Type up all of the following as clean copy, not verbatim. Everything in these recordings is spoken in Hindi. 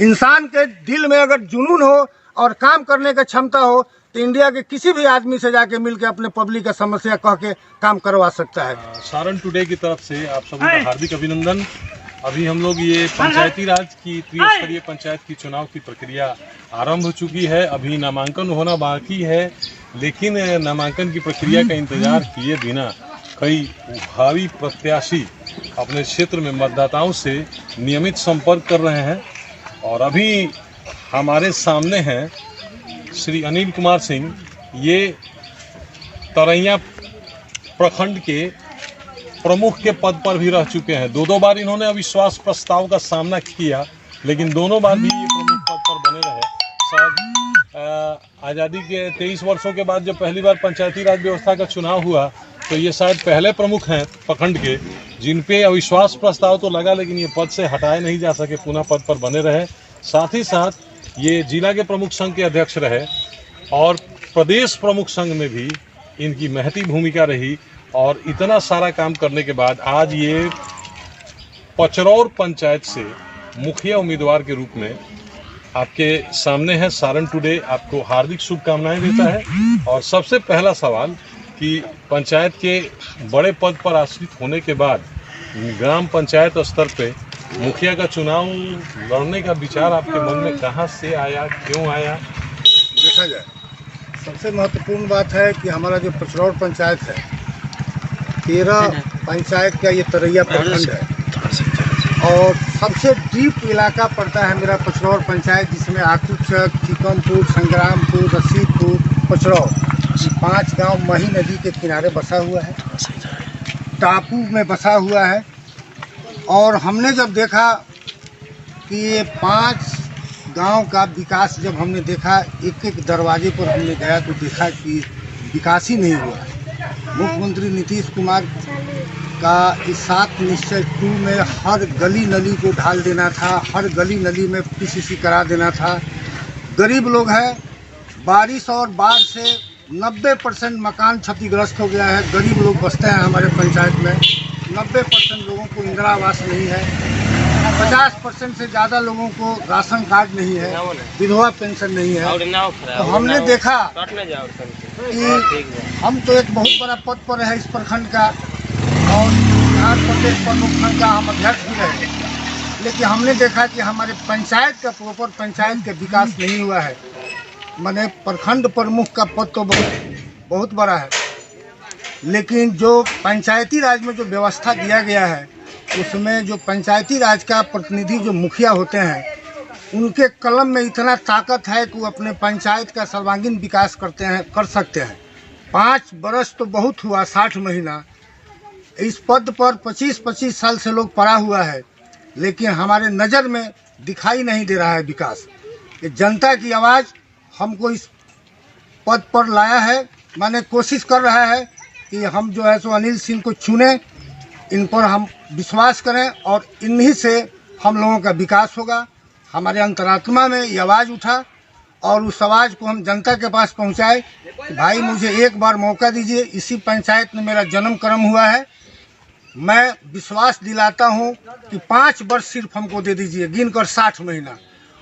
इंसान के दिल में अगर जुनून हो और काम करने की क्षमता हो तो इंडिया के किसी भी आदमी से जाके मिलके अपने पब्लिक का समस्या कह के काम करवा सकता है। सारण टुडे की तरफ से आप सभी का हार्दिक अभिनंदन। अभी हम लोग ये पंचायती राज की त्रिस्तरीय पंचायत की चुनाव की प्रक्रिया आरंभ हो चुकी है। अभी नामांकन होना बाकी है, लेकिन नामांकन की प्रक्रिया का इंतजार किए बिना कई भावी प्रत्याशी अपने क्षेत्र में मतदाताओं से नियमित संपर्क कर रहे हैं। और अभी हमारे सामने हैं श्री अनिल कुमार सिंह। ये तरैया प्रखंड के प्रमुख के पद पर भी रह चुके हैं। दो बार इन्होंने अविश्वास प्रस्ताव का सामना किया, लेकिन दोनों बार भी ये प्रमुख पद पर बने रहे। शायद आज़ादी के 23 वर्षों के बाद जब पहली बार पंचायती राज व्यवस्था का चुनाव हुआ तो ये शायद पहले प्रमुख हैं प्रखंड के जिन पे अविश्वास प्रस्ताव तो लगा, लेकिन ये पद से हटाए नहीं जा सके, पुनः पद पर बने रहे। साथ ही साथ ये जिला के प्रमुख संघ के अध्यक्ष रहे और प्रदेश प्रमुख संघ में भी इनकी महती भूमिका रही। और इतना सारा काम करने के बाद आज ये पचरौर पंचायत से मुखिया उम्मीदवार के रूप में आपके सामने है। सारण टुडे आपको हार्दिक शुभकामनाएं देता है। और सबसे पहला सवाल कि पंचायत के बड़े पद पर आश्रित होने के बाद ग्राम पंचायत स्तर पे मुखिया का चुनाव लड़ने का विचार आपके मन में कहाँ से आया, क्यों आया? देखा जाए, सबसे महत्वपूर्ण बात है कि हमारा जो पचरौर पंचायत है, 13 पंचायत का ये तरैया प्रखंड है और सबसे डीप इलाका पड़ता है मेरा पचरौर पंचायत, जिसमें आकूचक, टीकमपुर, संग्रामपुर, रसीदपुर, पचरौर 5 गांव मही नदी के किनारे बसा हुआ है, टापू में बसा हुआ है। और हमने जब देखा कि ये 5 गांव का विकास जब हमने देखा, एक एक दरवाजे पर हमने गया तो देखा कि विकास ही नहीं हुआ। मुख्यमंत्री नीतीश कुमार का इस 7 निश्चय 2 में हर गली नली को ढाल देना था, हर गली नली में पीसीसी करा देना था। गरीब लोग हैं, बारिश और बाढ़ से 90% मकान क्षतिग्रस्त हो गया है। गरीब लोग बसते हैं हमारे पंचायत में। 90% लोगों को इंदिरा आवास नहीं है, 50% से ज़्यादा लोगों को राशन कार्ड नहीं है, विधवा पेंशन नहीं है। तो हमने देखा कि हम तो एक बहुत बड़ा पद पर है इस प्रखंड का और बिहार प्रदेश प्रमुख संघ का हम अध्यक्ष भी रहे, लेकिन हमने देखा कि हमारे पंचायत का प्रॉपर पंचायत का विकास नहीं हुआ है। माने प्रखंड प्रमुख का पद तो बहुत बड़ा है, लेकिन जो पंचायती राज में जो व्यवस्था दिया गया है उसमें जो पंचायती राज का प्रतिनिधि जो मुखिया होते हैं उनके कलम में इतना ताकत है कि वो अपने पंचायत का सर्वांगीण विकास कर सकते हैं। 5 बरस तो बहुत हुआ, 60 महीना इस पद पर 25-25 साल से लोग पड़ा हुआ है, लेकिन हमारे नज़र में दिखाई नहीं दे रहा है विकास। ये जनता की आवाज़ हमको इस पद पर लाया है। माने कोशिश कर रहा है कि हम जो है सो अनिल सिंह को चुने, इन पर हम विश्वास करें और इन्हीं से हम लोगों का विकास होगा। हमारे अंतरात्मा में ये आवाज़ उठा और उस आवाज़ को हम जनता के पास पहुंचाए कि भाई मुझे एक बार मौका दीजिए। इसी पंचायत में मेरा जन्म कर्म हुआ है। मैं विश्वास दिलाता हूं कि 5 वर्ष सिर्फ हमको दे दीजिए, गिनकर 60 महीना,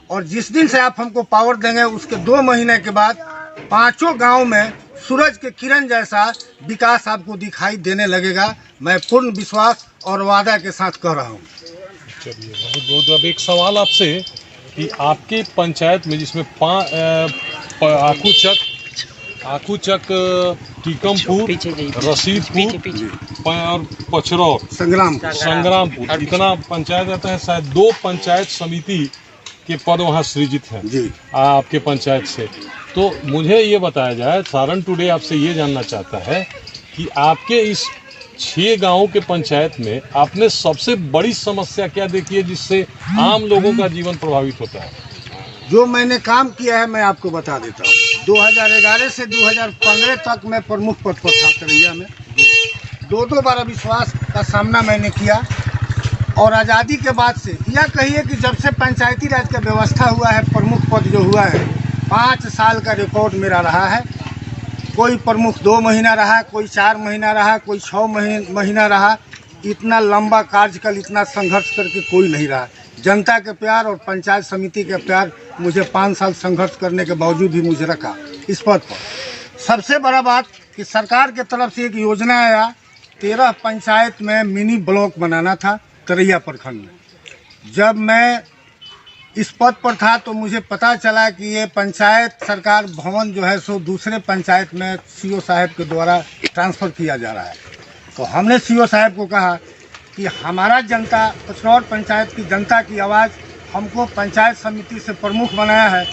और जिस दिन से आप हमको पावर देंगे उसके 2 महीने के बाद 5 गाँव में सूरज के किरण जैसा विकास आपको दिखाई देने लगेगा। मैं पूर्ण विश्वास और वादा के साथ कह रहा हूँ। चलिए, बहुत बहुत। अब एक सवाल आपसे कि आपके पंचायत में जिसमें आकूचक, टीकमपुर, रसीदपुर और पचरौर, संग्रामपुर इतना पंचायत रहता है। शायद 2 पंचायत समिति के पद वहाँ सृजित हैं जी आपके पंचायत से। तो मुझे ये बताया जाए, सारण टुडे आपसे ये जानना चाहता है कि आपके इस 6 गांवों के पंचायत में आपने सबसे बड़ी समस्या क्या देखी है जिससे आम लोगों का जीवन प्रभावित होता है? जो मैंने काम किया है मैं आपको बता देता हूँ। 2011 से 2015 तक मैं प्रमुख पद पर था तरैया में। 2 बार अविश्वास का सामना मैंने किया और आज़ादी के बाद से यह कहिए कि जब से पंचायती राज का व्यवस्था हुआ है, प्रमुख पद जो हुआ है, 5 साल का रिकॉर्ड मेरा रहा है। कोई प्रमुख 2 महीना रहा, कोई 4 महीना रहा, कोई 6 महीना रहा। इतना लंबा कार्यकाल, इतना संघर्ष करके कोई नहीं रहा। जनता के प्यार और पंचायत समिति के प्यार मुझे 5 साल संघर्ष करने के बावजूद भी मुझे रखा इस पद पर। सबसे बड़ा बात कि सरकार के तरफ से एक योजना आया, 13 पंचायत में मिनी ब्लॉक बनाना था तरैया प्रखंड में। जब मैं इस पद पर था तो मुझे पता चला कि ये पंचायत सरकार भवन जो है सो दूसरे पंचायत में सीओ साहब के द्वारा ट्रांसफ़र किया जा रहा है। तो हमने सीओ साहब को कहा कि हमारा जनता, पचरौर पंचायत की जनता की आवाज़ हमको पंचायत समिति से प्रमुख बनाया है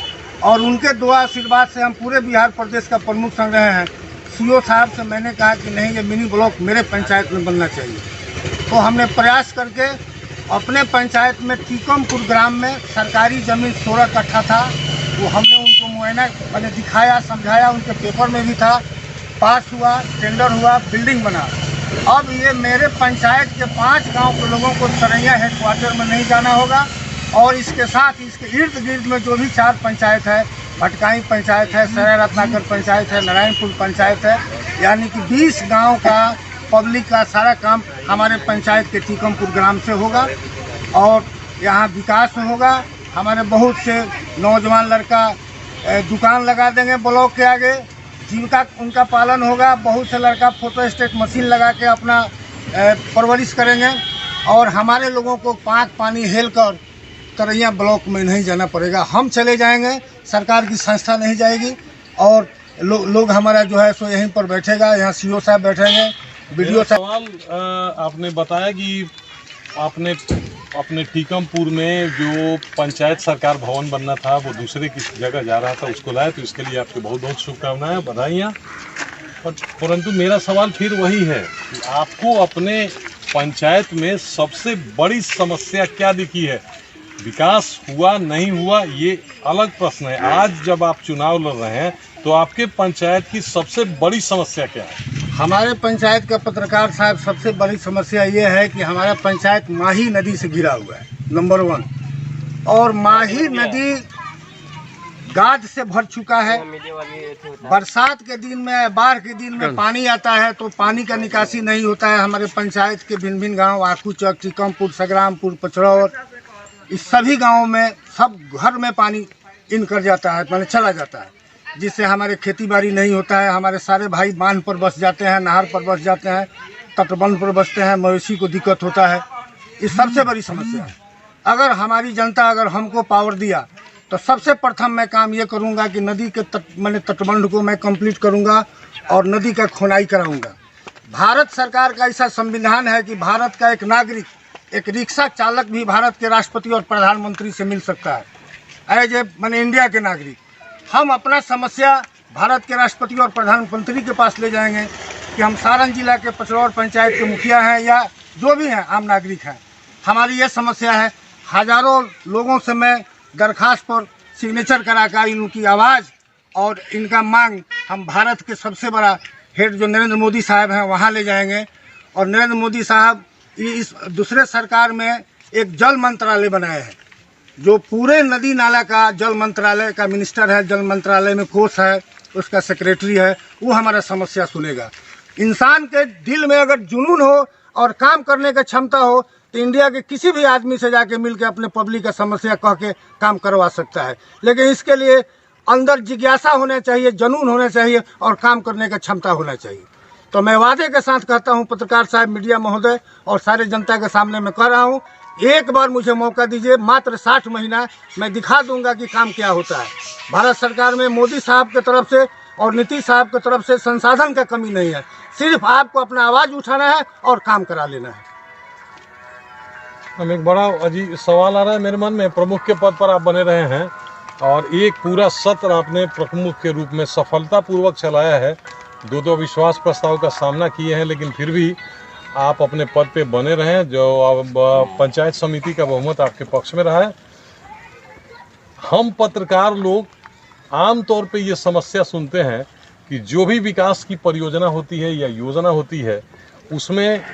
और उनके दुआ आशीर्वाद से हम पूरे बिहार प्रदेश का प्रमुख संग रहे हैं। सीओ साहब से मैंने कहा कि नहीं, ये मिनी ब्लॉक मेरे पंचायत में बनना चाहिए। तो हमने प्रयास करके अपने पंचायत में टीकमपुर ग्राम में सरकारी ज़मीन 16 कट्ठा था, वो हमने उनको मुआयना मैंने दिखाया, समझाया, उनके पेपर में भी था, पास हुआ, टेंडर हुआ, बिल्डिंग बना। अब ये मेरे पंचायत के 5 गांव के लोगों को तरैया हेडक्वार्टर में नहीं जाना होगा और इसके साथ इसके इर्द गिर्द में जो भी 4 पंचायत है, भटकाई पंचायत है, सराय रत्नाकर पंचायत है, नारायणपुर पंचायत है, यानी कि 20 गांव का पब्लिक का सारा काम हमारे पंचायत के टीकमपुर ग्राम से होगा और यहाँ विकास होगा। हमारे बहुत से नौजवान लड़का दुकान लगा देंगे ब्लॉक के आगे, जीविका उनका पालन होगा। बहुत से लड़का फोटोस्टेट मशीन लगा के अपना परवरिश करेंगे और हमारे लोगों को पानी हेल कर तरैया ब्लॉक में नहीं जाना पड़ेगा। हम चले जाएंगे, सरकार की संस्था नहीं जाएगी और लोग हमारा जो है सो यहीं पर बैठेगा। यहाँ सीओ साहब बैठेंगे, वीडियो सवाल आपने बताया कि आपने अपने टीकमपुर में जो पंचायत सरकार भवन बनना था वो दूसरे की जगह जा रहा था, उसको लाए, तो इसके लिए आपके बहुत बहुत शुभकामनाएं, बधाइयाँ। परंतु मेरा सवाल फिर वही है कि आपको अपने पंचायत में सबसे बड़ी समस्या क्या दिखी है? विकास हुआ नहीं हुआ ये अलग प्रश्न है। आज जब आप चुनाव लड़ रहे हैं तो आपके पंचायत की सबसे बड़ी समस्या क्या है? हमारे पंचायत का पत्रकार साहब, सबसे बड़ी समस्या ये है कि हमारा पंचायत माही नदी से घिरा हुआ है, नंबर 1। और माही नदी गाद से भर चुका है। बरसात के दिन में, बाढ़ के दिन में पानी आता है तो पानी का निकासी नहीं होता है। हमारे पंचायत के भिन्न भिन्न गाँव, आकूचक, टीकमपुर, संग्रामपुर, पचरौर, इस सभी गाँवों में सब घर में पानी इन कर जाता है, माने चला जाता है, जिससे हमारे खेती बाड़ी नहीं होता है। हमारे सारे भाई बांध पर बस जाते हैं, नहर पर बस जाते हैं, तटबंध पर बसते हैं, मवेशी को दिक्कत होता है। ये सबसे बड़ी समस्या है। अगर हमारी जनता अगर हमको पावर दिया तो सबसे प्रथम मैं काम ये करूँगा कि नदी के तटबंध को मैं कंप्लीट करूँगा और नदी का खोनाई कराऊँगा। भारत सरकार का ऐसा संविधान है कि भारत का एक नागरिक, एक रिक्शा चालक भी भारत के राष्ट्रपति और प्रधानमंत्री से मिल सकता है, एज ए इंडिया के नागरिक। हम अपना समस्या भारत के राष्ट्रपति और प्रधानमंत्री के पास ले जाएंगे कि हम सारण जिला के पचरौर पंचायत के मुखिया हैं या जो भी हैं, आम नागरिक हैं, हमारी ये समस्या है। हजारों लोगों से मैं दरखास्त पर सिग्नेचर कराकर इनकी आवाज़ और इनका मांग हम भारत के सबसे बड़ा हेड जो नरेंद्र मोदी साहब हैं वहाँ ले जाएंगे। और नरेंद्र मोदी साहब इस दूसरे सरकार में एक जल मंत्रालय बनाए हैं, जो पूरे नदी नाला का जल मंत्रालय का मिनिस्टर है, जल मंत्रालय में कोष है, उसका सेक्रेटरी है, वो हमारा समस्या सुनेगा। इंसान के दिल में अगर जुनून हो और काम करने की क्षमता हो तो इंडिया के किसी भी आदमी से जाके मिल के अपने पब्लिक का समस्या कह के काम करवा सकता है। लेकिन इसके लिए अंदर जिज्ञासा होना चाहिए, जुनून होना चाहिए और काम करने की क्षमता होना चाहिए। तो मैं वादे के साथ कहता हूँ पत्रकार साहब, मीडिया महोदय और सारे जनता के सामने मैं कह रहा हूँ, एक बार मुझे मौका दीजिए, मात्र 60 महीना, मैं दिखा दूंगा कि काम क्या होता है। भारत सरकार में मोदी साहब की तरफ से और नीतीश साहब की तरफ से संसाधन का कमी नहीं है, सिर्फ आपको अपना आवाज़ उठाना है और काम करा लेना है। हम एक बड़ा अजीब सवाल आ रहा है मेरे मन में। प्रमुख के पद पर आप बने रहे हैं और एक पूरा सत्र आपने प्रमुख के रूप में सफलतापूर्वक चलाया है, 2 अविश्वास प्रस्ताव का सामना किए हैं, लेकिन फिर भी आप अपने पद पे बने रहे, जो अब पंचायत समिति का बहुमत आपके पक्ष में रहा है। हम पत्रकार लोग आमतौर पे ये समस्या सुनते हैं कि जो भी विकास की परियोजना होती है या योजना होती है उसमें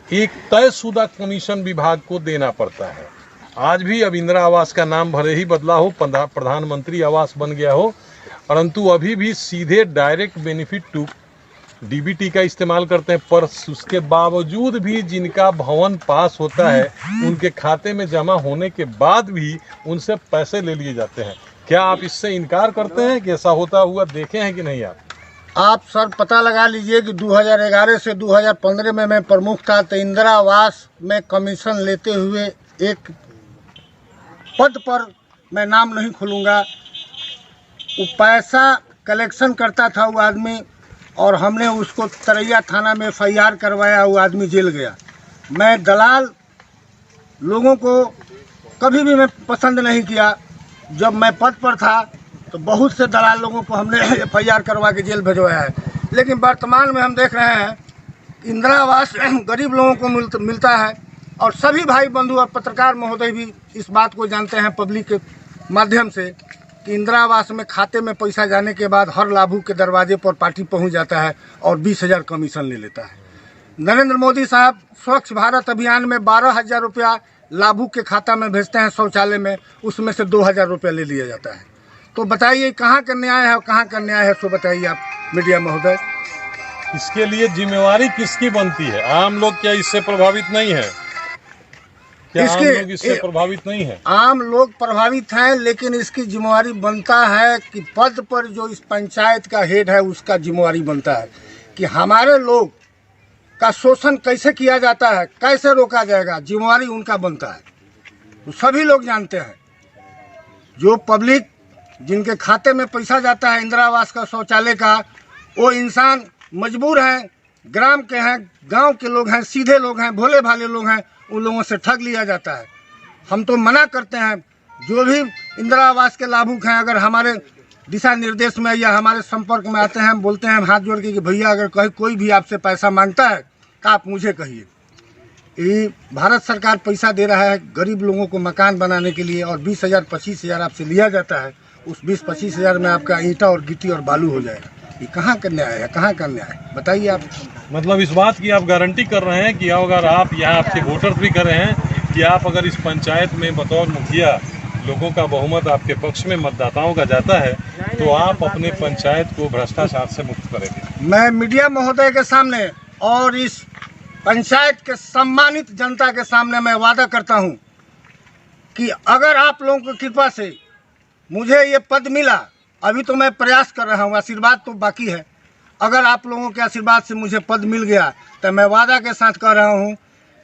एक तयशुदा कमीशन विभाग को देना पड़ता है। आज भी अब इंदिरा आवास का नाम भले ही बदला हो, प्रधानमंत्री आवास बन गया हो, परंतु अभी भी सीधे डायरेक्ट बेनिफिट टू डीबीटी का इस्तेमाल करते हैं, पर उसके बावजूद भी जिनका भवन पास होता है उनके खाते में जमा होने के बाद भी उनसे पैसे ले लिए जाते हैं। क्या आप इससे इनकार करते हैं कि ऐसा होता हुआ देखे हैं कि नहीं आप सर पता लगा लीजिए कि 2011 से 2015 में मैं प्रमुख था, तो इंदिरा आवास में कमीशन लेते हुए एक पद पर मैं नाम नहीं खोलूँगा, वो पैसा कलेक्शन करता था वो आदमी, और हमने उसको तरैया थाना में FIR करवाया, वो आदमी जेल गया। मैं दलाल लोगों को कभी भी मैं पसंद नहीं किया। जब मैं पद पर था तो बहुत से दलाल लोगों को हमने FIR करवा के जेल भिजवाया है, लेकिन वर्तमान में हम देख रहे हैं इंदिरा आवास गरीब लोगों को मिलता है, और सभी भाई बंधु और पत्रकार महोदय भी इस बात को जानते हैं पब्लिक के माध्यम से कि इंदिरा आवास में खाते में पैसा जाने के बाद हर लाभुक के दरवाजे पर पार्टी पहुंच जाता है और 20,000 कमीशन ले लेता है। नरेंद्र मोदी साहब स्वच्छ भारत अभियान में 12,000 रुपया लाभुक के खाता में भेजते हैं शौचालय में, उसमें से 2,000 रुपया ले लिया जाता है। तो बताइए कहाँ का न्याय है और कहाँ का न्याय है, सो बताइए आप मीडिया महोदय। इसके लिए जिम्मेवारी किसकी बनती है? आम लोग क्या इससे प्रभावित नहीं है? क्या आम लोग इससे प्रभावित नहीं है? आम लोग प्रभावित हैं, लेकिन इसकी जिम्मेवारी बनता है कि पद पर जो इस पंचायत का हेड है उसका जिम्मेवारी बनता है कि हमारे लोग का शोषण कैसे किया जाता है, कैसे रोका जाएगा, जिम्मेवारी उनका बनता है। तो सभी लोग जानते हैं, जो पब्लिक जिनके खाते में पैसा जाता है इंदिरा आवास का शौचालय का, वो इंसान मजबूर हैं, ग्राम के हैं, गांव के लोग हैं, सीधे लोग हैं, भोले भाले लोग हैं, उन लोगों से ठग लिया जाता है। हम तो मना करते हैं, जो भी इंदिरा आवास के लाभुक हैं अगर हमारे दिशा निर्देश में या हमारे संपर्क में आते हैं, हम बोलते हैं हाथ जोड़ के कि भैया अगर कहीं कोई भी आपसे पैसा मांगता है तो आप मुझे कहिए। ये भारत सरकार पैसा दे रहा है गरीब लोगों को मकान बनाने के लिए, और 20,000 25,000 आपसे लिया जाता है। उस 20-25,000 में आपका ईंटा और गिट्टी और बालू हो जाएगा। ये कहाँ का न्याय है, कहाँ का न्याय है, बताइए आप। मतलब इस बात की आप गारंटी कर रहे हैं कि अगर आप यहाँ आपके वोटर्स भी कर रहे हैं कि आप अगर इस पंचायत में बतौर मुखिया लोगों का बहुमत आपके पक्ष में मतदाताओं का जाता है तो आप अपने पंचायत को भ्रष्टाचार से मुक्त करेंगे? मैं मीडिया महोदय के सामने और इस पंचायत के सम्मानित जनता के सामने मैं वादा करता हूँ कि अगर आप लोगों की कृपा से मुझे ये पद मिला, अभी तो मैं प्रयास कर रहा हूँ, आशीर्वाद तो बाकी है, अगर आप लोगों के आशीर्वाद से मुझे पद मिल गया तो मैं वादा के साथ कह रहा हूँ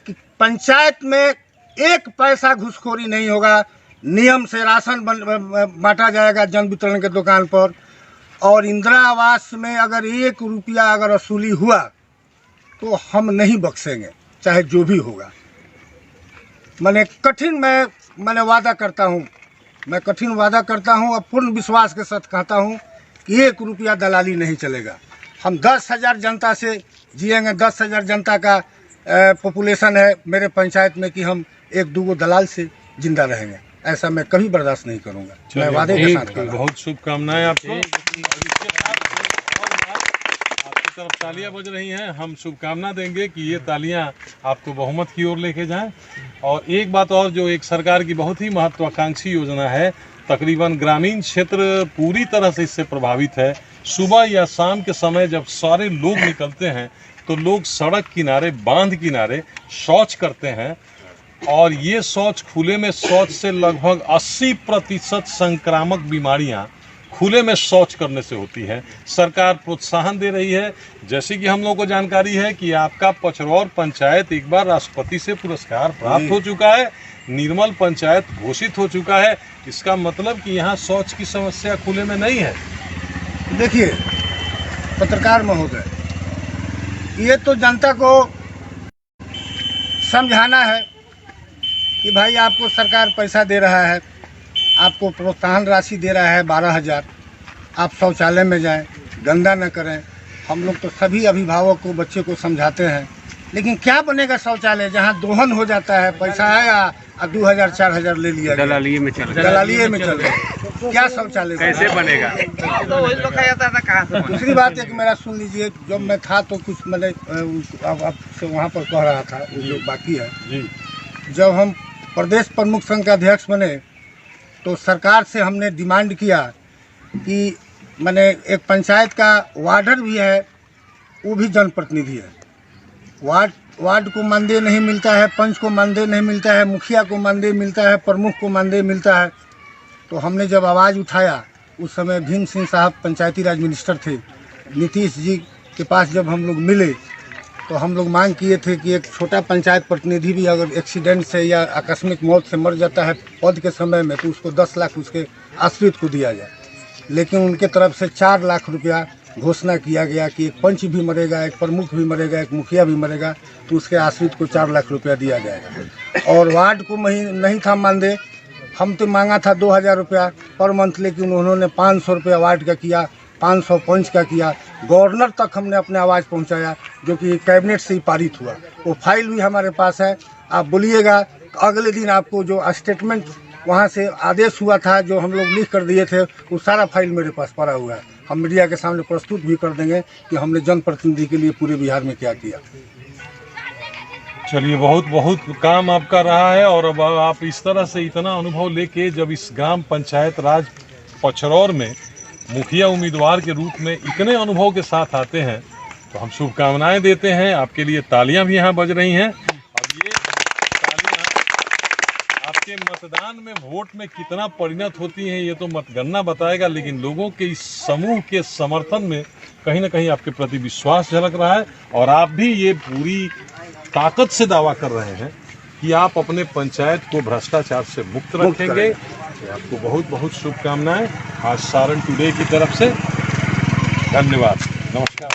कि पंचायत में एक पैसा घूसखोरी नहीं होगा, नियम से राशन बांटा जाएगा जन वितरण के दुकान पर, और इंदिरा आवास में अगर 1 रुपया अगर वसूली हुआ तो हम नहीं बख्शेंगे, चाहे जो भी होगा। मैंने वादा करता हूँ, मैं कठिन वादा करता हूँ और पूर्ण विश्वास के साथ कहता हूँ कि 1 रुपया दलाली नहीं चलेगा। हम 10,000 जनता से जिएंगे, 10,000 जनता का पॉपुलेशन है मेरे पंचायत में, कि हम 1-2 दलाल से जिंदा रहेंगे, ऐसा मैं कभी बर्दाश्त नहीं करूँगा। मैं वादे के साथ करूँगा। बहुत शुभकामनाएं आपको। आपकी तरफ तालियां बज रही हैं, हम शुभकामना देंगे कि ये तालियां आपको बहुमत की ओर लेके जाएं। और एक बात और, जो एक सरकार की बहुत ही महत्वाकांक्षी योजना है, तकरीबन ग्रामीण क्षेत्र पूरी तरह से इससे प्रभावित है। सुबह या शाम के समय जब सारे लोग निकलते हैं तो लोग सड़क किनारे, बांध किनारे शौच करते हैं, और ये शौच, खुले में शौच से लगभग 80% संक्रामक बीमारियां खुले में शौच करने से होती है। सरकार प्रोत्साहन दे रही है, जैसे कि हम लोगों को जानकारी है कि आपका पचरौर पंचायत एक बार राष्ट्रपति से पुरस्कार प्राप्त हो चुका है, निर्मल पंचायत घोषित हो चुका है। इसका मतलब कि यहाँ शौच की समस्या खुले में नहीं है। देखिए पत्रकार महोदय, ये तो जनता को समझाना है कि भाई आपको सरकार पैसा दे रहा है, आपको प्रोत्साहन राशि दे रहा है 12,000, आप शौचालय में जाएं, गंदा न करें। हम लोग तो सभी अभिभावक को, बच्चे को समझाते हैं, लेकिन क्या बनेगा शौचालय जहां दोहन हो जाता है, पैसा आया और 2,000-4,000 ले लिया, दलालिये में चल रहे, क्या शौचालय कैसे बनेगा? दूसरी बात एक मेरा सुन लीजिए, जब मैं था तो कुछ मैंने आपसे वहाँ पर कह रहा था, जो बाकी है, जब हम प्रदेश प्रमुख संघ के अध्यक्ष बने तो सरकार से हमने डिमांड किया कि मैंने एक पंचायत का वार्डर भी है, वो भी जनप्रतिनिधि है। वार्ड को मानदेय नहीं मिलता है, पंच को मानदेय नहीं मिलता है, मुखिया को मानदेय मिलता है, प्रमुख को मानदेय मिलता है। तो हमने जब आवाज़ उठाया, उस समय भीम सिंह साहब पंचायती राज मिनिस्टर थे, नीतीश जी के पास जब हम लोग मिले तो हम लोग मांग किए थे कि एक छोटा पंचायत प्रतिनिधि भी अगर एक्सीडेंट से या आकस्मिक मौत से मर जाता है पद के समय में तो उसको 10 लाख उसके आश्रित को दिया जाए। लेकिन उनके तरफ से 4 लाख रुपया घोषणा किया गया कि एक पंच भी मरेगा, एक प्रमुख भी मरेगा, एक मुखिया भी मरेगा तो उसके आश्रित को 4 लाख रुपया दिया जाएगा। और वार्ड को नहीं था मानदेय, हम तो मांगा था 2000 रुपया पर मंथ, लेकिन उन्होंने 500 रुपया वार्ड का किया, 500 पंच का किया। गवर्नर तक हमने अपने आवाज़ पहुंचाया, जो कि कैबिनेट से ही पारित हुआ। वो फाइल भी हमारे पास है, आप बोलिएगा। अगले दिन आपको जो स्टेटमेंट वहाँ से आदेश हुआ था, जो हम लोग लिख कर दिए थे, वो सारा फाइल मेरे पास पड़ा हुआ है। हम मीडिया के सामने प्रस्तुत भी कर देंगे कि हमने जनप्रतिनिधि के लिए पूरे बिहार में क्या किया। चलिए, बहुत बहुत काम आपका रहा है। और अब आप इस तरह से इतना अनुभव लेके जब इस ग्राम पंचायत राज पचरौर में मुखिया उम्मीदवार के रूप में इतने अनुभव के साथ आते हैं तो हम शुभकामनाएं देते हैं। आपके लिए तालियां भी यहाँ बज रही हैं। अब ये तालियां आपके मतदान में, वोट में कितना परिणत होती हैं ये तो मतगणना बताएगा, लेकिन लोगों के इस समूह के समर्थन में कहीं ना कहीं आपके प्रति विश्वास झलक रहा है। और आप भी ये पूरी ताकत से दावा कर रहे हैं कि आप अपने पंचायत को भ्रष्टाचार से मुक्त रखेंगे। आपको बहुत बहुत शुभकामनाएं आज सारण टुडे की तरफ से। धन्यवाद, नमस्कार।